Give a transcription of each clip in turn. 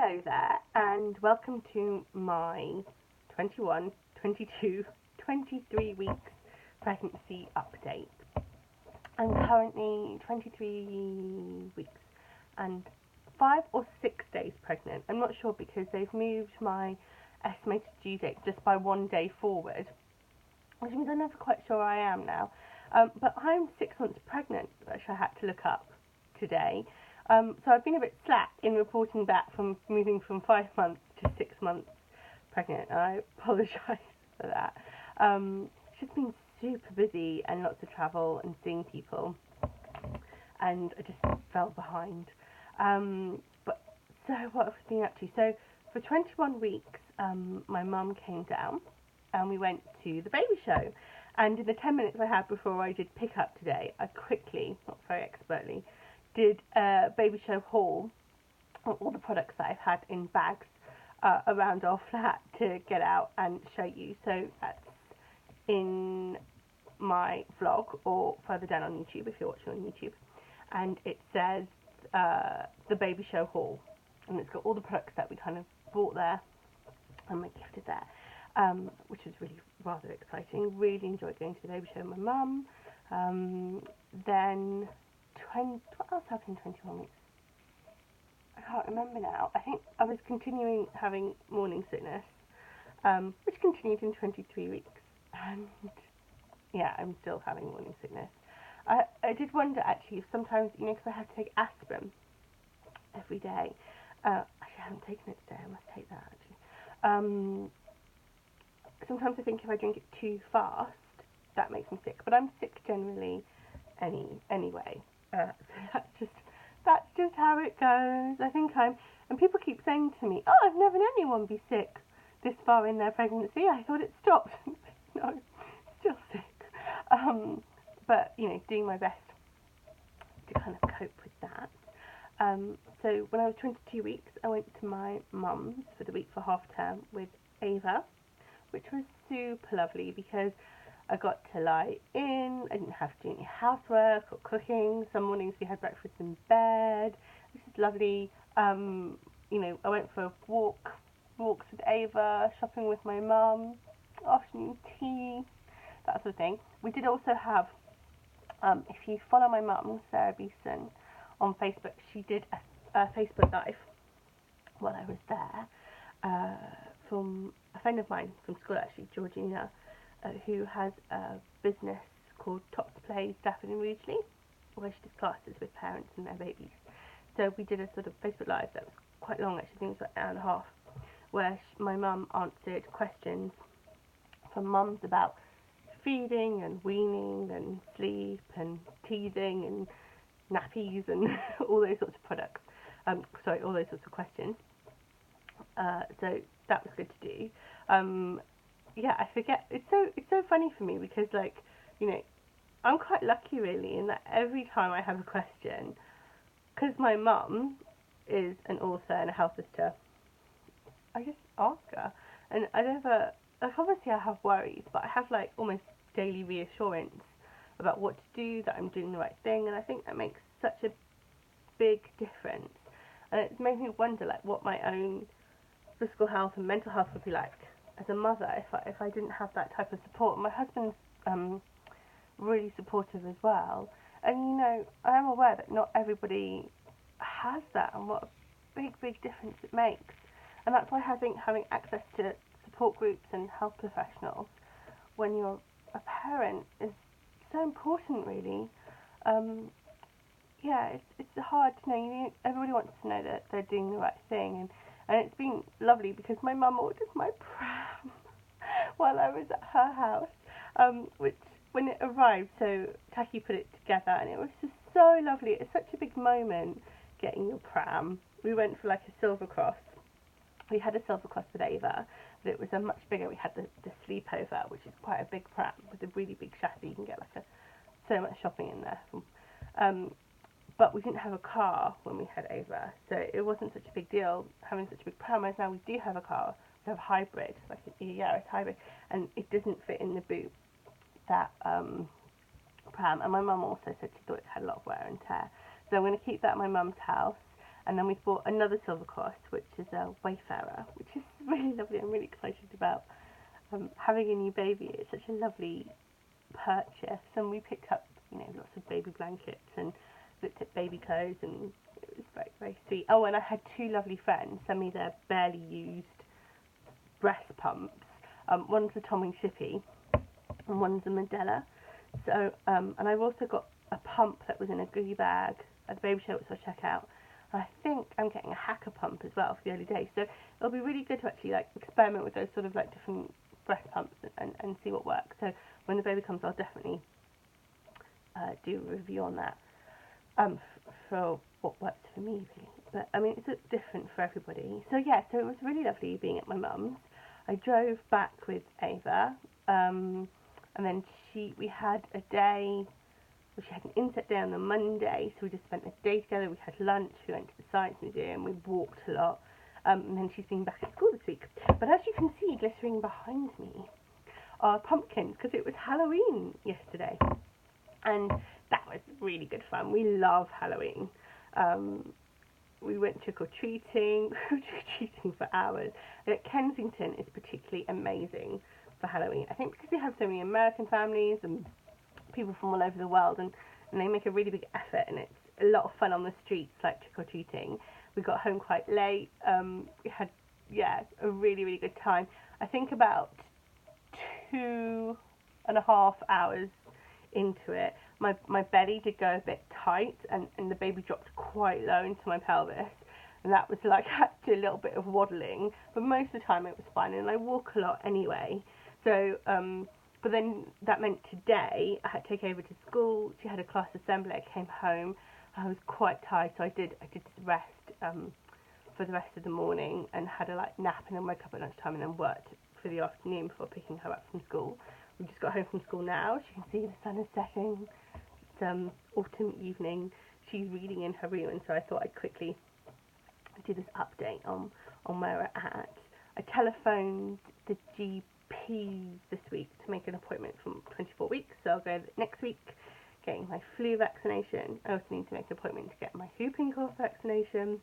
Hello there, and welcome to my 21, 22, 23 weeks pregnancy update. I'm currently 23 weeks and 5 or 6 days pregnant. I'm not sure because they've moved my estimated due date just by 1 day forward, which means I'm never quite sure I am now. But I'm 6 months pregnant, which I had to look up today. So I've been a bit slack in reporting back from moving from 5 months to 6 months pregnant, and I apologise for that. It's just been super busy and lots of travel and seeing people, and I just fell behind. But so what have I been up to? So for 21 weeks, my mum came down and we went to the baby show. And in the 10 minutes I had before I did pick up today, I quickly, not very expertly, did a baby show haul of all the products that I've had in bags around our flat to get out and show you. So that's in my vlog or further down on YouTube if you're watching on YouTube. And it says the baby show haul. And it's got all the products that we kind of bought there and my gifted there, which was really rather exciting. Really enjoyed going to the baby show with my mum. Then what else happened in 21 weeks? I can't remember now. I think I was continuing having morning sickness, which continued in 23 weeks. And yeah, I'm still having morning sickness. I did wonder actually if sometimes, because I have to take aspirin every day. Actually, I haven't taken it today. I must take that actually. Sometimes I think if I drink it too fast, that makes me sick. But I'm sick generally anyway. So that's just how it goes. I think and people keep saying to me, "Oh, I've never known anyone be sick this far in their pregnancy. I thought it stopped." No, still sick. But doing my best to kind of cope with that. So when I was 22 weeks, I went to my mum's for the week for half term with Ava, which was super lovely because I got to lie in. I didn't have to do any housework or cooking. Some mornings we had breakfast in bed. This is lovely. I went for walks with Ava, shopping with my mum, afternoon tea, that sort of thing. We did also have, if you follow my mum, Sarah Beeson, on Facebook, she did a Facebook Live while I was there from a friend of mine from school, actually, Georgina, who has a business called Tops Play Stafford and Ridgely, where she does classes with parents and their babies. So we did a sort of Facebook Live that was quite long, actually. I think it was about an hour and a half, where my mum answered questions from mums about feeding and weaning and sleep and teething and nappies and all those sorts of products. All those sorts of questions. So that was good to do. Yeah, I forget. It's so funny for me because I'm quite lucky really in that every time I have a question, because my mum is an author and a health visitor, I just ask her, and I never obviously I have worries, but I have almost daily reassurance about what to do, that I'm doing the right thing, and I think that makes such a big difference. And it's made me wonder what my own physical health and mental health would be like as a mother if I didn't have that type of support. My husband's really supportive as well, and I am aware that not everybody has that, and what a big difference it makes. And that's why I think having access to support groups and health professionals when you're a parent is so important, really. Yeah, it's hard to know. Everybody wants to know that they're doing the right thing, and it's been lovely because my mum ordered my pram while I was at her house, which when it arrived, so Taki put it together, and it was just so lovely. It's such a big moment getting your pram. We went for a silver cross. We had a silver cross with Ava, but it was a much bigger. We had the sleepover, which is quite a big pram with a really big chassis. You can get so much shopping in there. But we didn't have a car when we had Ava, so it wasn't such a big deal having such a big pram. As now we do have a car. We have a hybrid, a Yaris hybrid, and it doesn't fit in the boot, that pram. And my mum also said she thought it had a lot of wear and tear. So I'm going to keep that at my mum's house. And then we've bought another Silver Cross, which is a Wayfarer, which is really lovely. I'm really excited about having a new baby. It's such a lovely purchase, and we picked up, lots of baby blankets and looked at baby clothes, and it was very, very sweet. Oh, and I had two lovely friends send me their barely used breast pumps. One's a Tommy Shippy and one's a Mandela. So, and I've also got a pump that was in a goodie bag at the baby show, which I'll check out. And I think I'm getting a hacker pump as well for the early days. So it'll be really good to actually experiment with those sort of different breast pumps and see what works. So when the baby comes, I'll definitely do a review on that for what works for me, really. But I mean, it's different for everybody. So yeah, so it was really lovely being at my mum's. I drove back with Ava, and then we had a day. Well, she had an inset day on the Monday, so we just spent the day together. We had lunch, we went to the Science Museum, we walked a lot, and then she's been back at school this week. But as you can see, glittering behind me are pumpkins, because it was Halloween yesterday, and that was really good fun. We love Halloween. We went trick-or-treating, trick-or-treating for hours. And at Kensington is particularly amazing for Halloween. I think because we have so many American families and people from all over the world, and they make a really big effort, and it's a lot of fun on the streets, trick-or-treating. We got home quite late. We had, a really, really good time. I think about 2.5 hours into it, my belly did go a bit tight, and the baby dropped quite low into my pelvis, and that was I had to do a little bit of waddling, but most of the time it was fine, and I walk a lot anyway. So, but then that meant today I had to take Ava to school. She had a class assembly. I came home. I was quite tired, so I did rest for the rest of the morning, and had a nap, and then woke up at lunchtime, and then worked for the afternoon before picking her up from school. We just got home from school now. As you can see, the sun is setting. It's autumn evening. She's reading in her room, and so I thought I'd quickly do this update on where we're at. I telephoned the GP this week to make an appointment for 24 weeks, so I'll go next week getting my flu vaccination. I also need to make an appointment to get my whooping cough vaccination.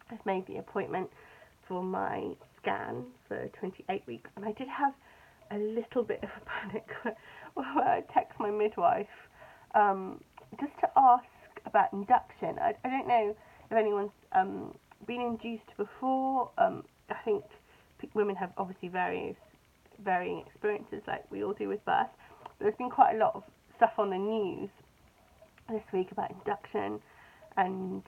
I've made the appointment for my scan for 28 weeks, and I did have a little bit of a panic where I text my midwife just to ask about induction. I don't know if anyone's been induced before. I think women have obviously varying experiences like we all do with birth. But there's been quite a lot of stuff on the news this week about induction and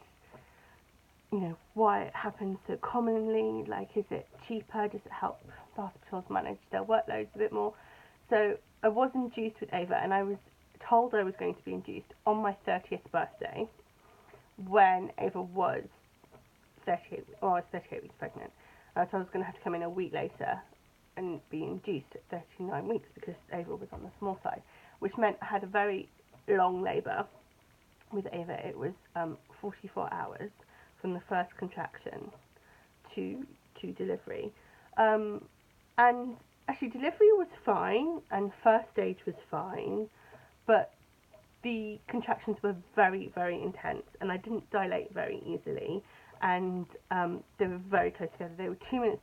why it happens so commonly. Is it cheaper? Does it help the hospitals manage their workloads a bit more? So I was induced with Ava, and I was told I was going to be induced on my 30th birthday when Ava was 38 weeks pregnant. So I was going to have to come in a week later and be induced at 39 weeks because Ava was on the small side, which meant I had a very long labour with Ava. It was 44 hours from the first contraction to delivery. And actually delivery was fine and first stage was fine, but the contractions were very, very intense, and I didn't dilate very easily, and they were very close together. They were 2 minutes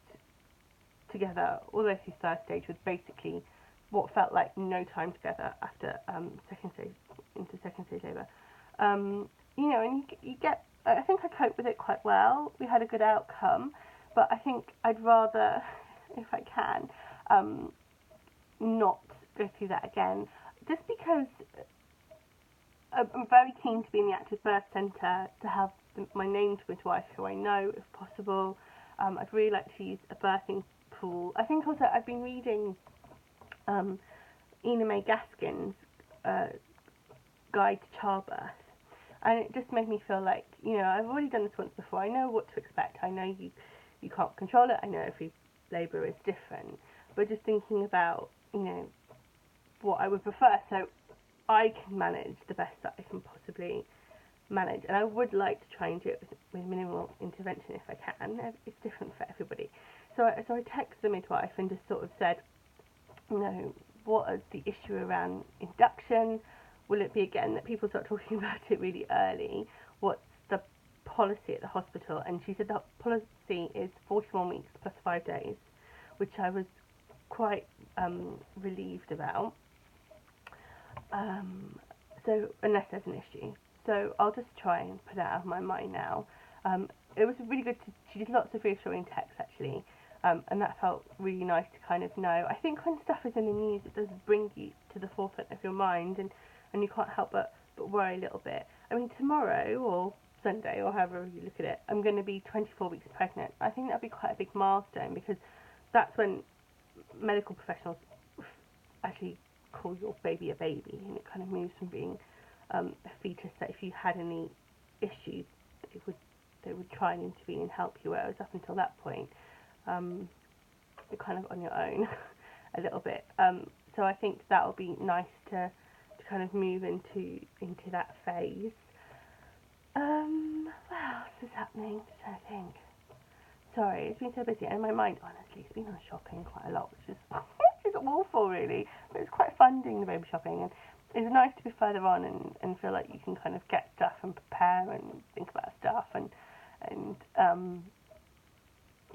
together all the way through first stage, with basically what felt like no time together after second stage labour. And you get, I think I coped with it quite well. We had a good outcome, but I think I'd rather, if I can, not go through that again, just because I'm very keen to be in the active birth centre, to have my named midwife who I know, if possible. I'd really like to use a birthing pool. I think also I've been reading Ina May Gaskin's Guide to Childbirth, and it just made me feel like, I've already done this once before. I know what to expect. I know you can't control it. I know every labour is different. But just thinking about, what I would prefer, so I can manage the best that I can possibly manage. And I would like to try and do it with minimal intervention if I can. It's different for everybody. So I texted the midwife and just sort of said, what is the issue around induction? Will it be again that people start talking about it really early? What's the policy at the hospital, and she said the policy is 41 weeks plus 5 days, which I was quite relieved about. So unless there's an issue, so I'll just try and put that out of my mind now. It was really good she did lots of reassuring texts actually, and that felt really nice to kind of know. I think when stuff is in the news, it does bring you to the forefront of your mind, and you can't help but worry a little bit. I mean, tomorrow or Sunday or however you look at it, I'm going to be 24 weeks pregnant. I think that'll be quite a big milestone, because that's when medical professionals actually call your baby a baby, and it kind of moves from being a fetus that if you had any issues they would try and intervene and help you, whereas up until that point you're kind of on your own a little bit. So I think that'll be nice to kind of move into that phase. What else is happening? I think. Sorry, it's been so busy, and my mind, honestly, it's been on shopping quite a lot, which is which is awful, really. But it's quite fun doing the baby shopping, and it's nice to be further on and feel like you can kind of get stuff and prepare and think about stuff, and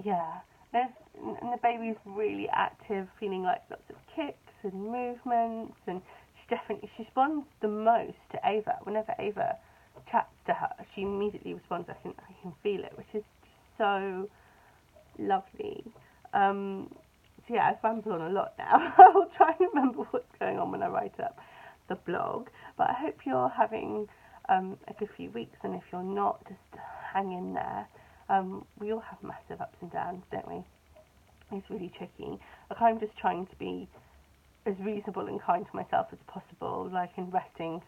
yeah. And the baby's really active, feeling like lots of kicks and movements, and she responds the most to Ava. Whenever Ava chats to her, she immediately responds. I can feel it, which is so lovely. So yeah, I've rambled on a lot now. I'll try and remember what's going on when I write up the blog. But I hope you're having a good few weeks, and if you're not, just hang in there. We all have massive ups and downs, don't we? It's really tricky. Like, I'm just trying to be as reasonable and kind to myself as possible, like in resting.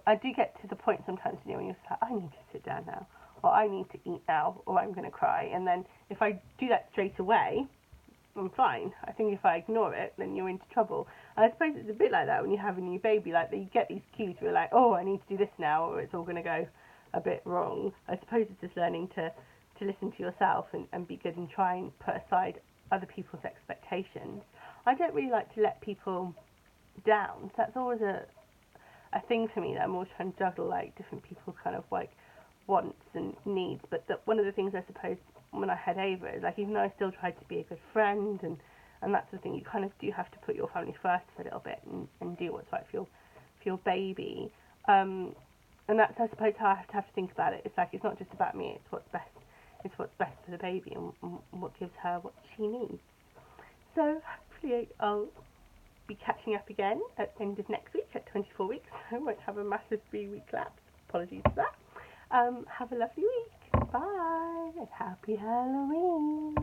I do get to the point sometimes, when you're just like, I need to sit down now, or I need to eat now, or I'm going to cry. And then if I do that straight away, I'm fine. I think if I ignore it, then you're into trouble. And I suppose it's a bit like that when you have a new baby, like you get these cues where you're like, oh, I need to do this now, or it's all going to go a bit wrong. I suppose it's just learning to listen to yourself and be good and try and put aside other people's expectations. I don't really like to let people down, so that's always a thing for me, that I'm always trying to juggle like different people's kind of like wants and needs. But one of the things I suppose when I had Ava is, like, even though I still tried to be a good friend and that sort of thing, you kind of do have to put your family first for a little bit and do what's right for your baby. And that's, I suppose, how I have to think about it. It's like, it's not just about me, it's what's best for the baby and what gives her what she needs. So hopefully I'll be catching up again at the end of next week at 24 weeks. I won't have a massive 3-week lapse. Apologies for that. Have a lovely week. Bye. And happy Halloween.